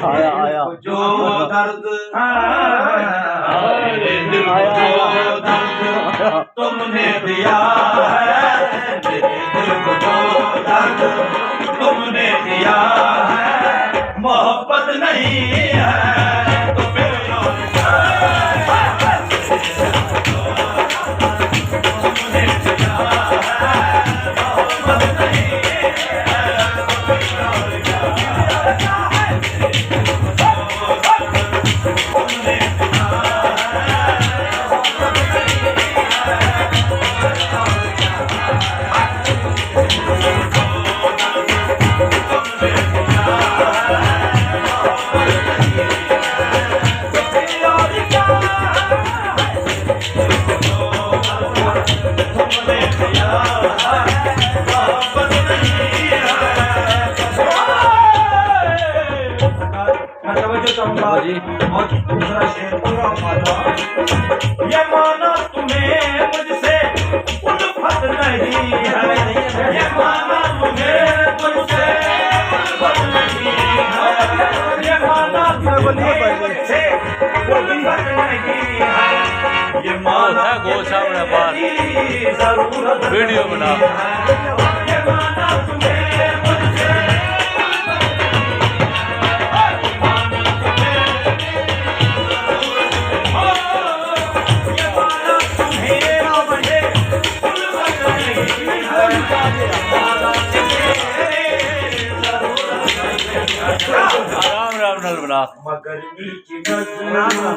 आया आया जो दर्द तुमने दिया है, मेरे दिल को जो दर्द तुमने दिया है, मोहब्बत नहीं है तो फिर तुमने दिया है, मोहब्बत नहीं है तो फिर जी और दूसरा शेर पूरा माता ये माना तुम्हें मुझसे उल्फत नहीं है, ये माना तुम्हें मुझसे उल्फत नहीं है, ये माना तुम्हें मुझसे उल्फत नहीं है, ये माना जरूरत वीडियो बना ये माना तुम्हें मुझसे राम राम नल बना मगर नीची नजरों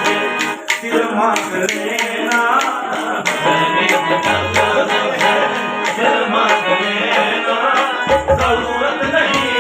से दिल मांग लेना, मगर नीची नजरों से दिल मांग लेना, जरूरत नहीं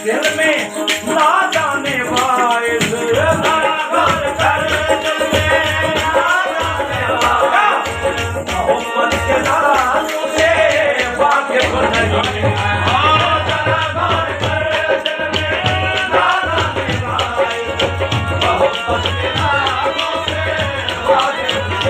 दिल में ना जाने वाइस, दिल में ना जाने वाइस, मोहब्बत के राज़ों से वाकिफ़ नहीं, दिल में ना जाने वाइस, मोहब्बत के राज़ों से वाकिफ़ नहीं।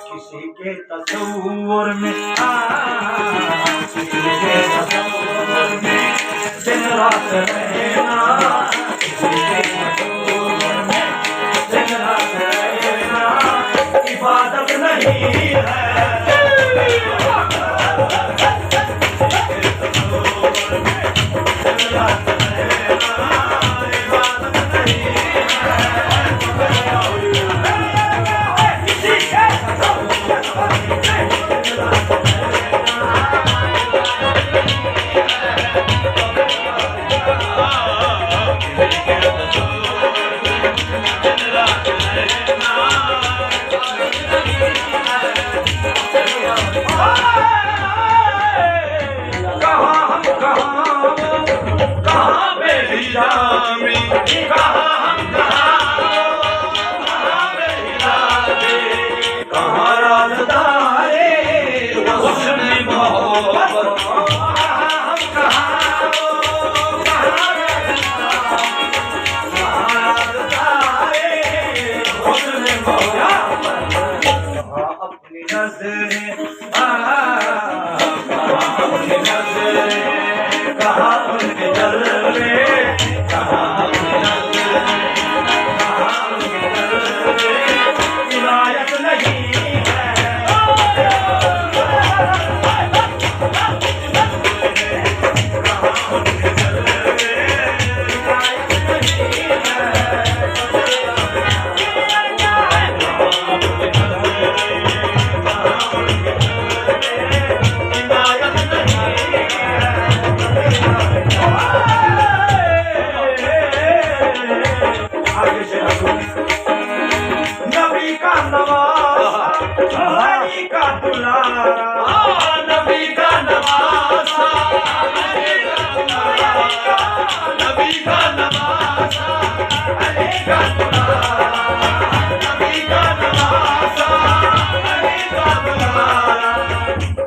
किसी के तस्वुर में किसी के तस्वुर में दिन रात रहना, किसी के तस्वुर में दिन रात रहना, इबादत नहीं है। हुस्न मौला अपनी नजरें अपनी नजरें कहा उनके जलवे कहा अपनी नजरें कहा उनके जलवे इनायत नहीं नबी का नवासा हरी का दुलारा नबी का नवासा नबी का नवासा हरी का दुलारा नबी का नवासा हरी का दुलारा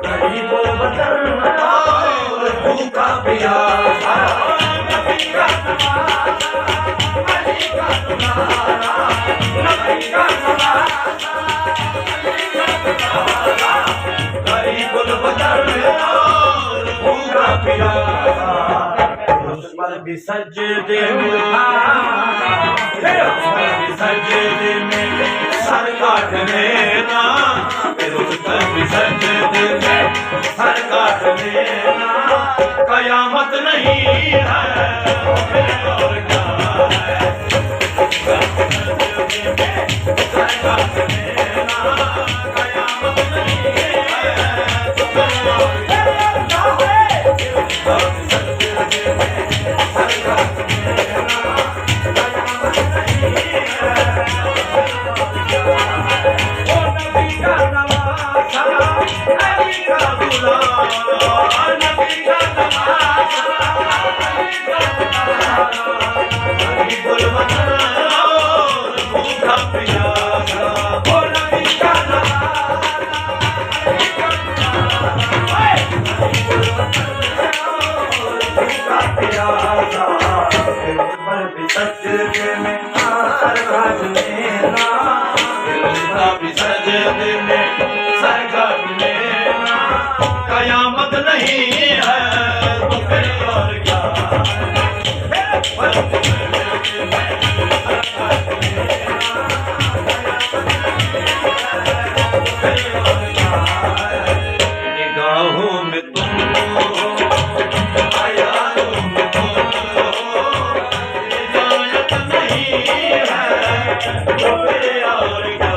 गरीब वतन और भूखा प्यासा नबी का नवासा हरी का दुलारा नबी का नवासा गरीबुल वतन और भूखा प्यासा उस पर भी सजदे में फिर उस पर भी सजदे में सर काट लेना फिर उस पर भी सजदे में सर काट लेना कयामत नहीं है फिर और क्या है सर काट लेना कयामत नहीं है तो फिर और क्या है सजदे में सर काट लेना सजदे में सर काट लेना कयामत नहीं है तो फिर और क्या निगाहों में तुम तो फिर और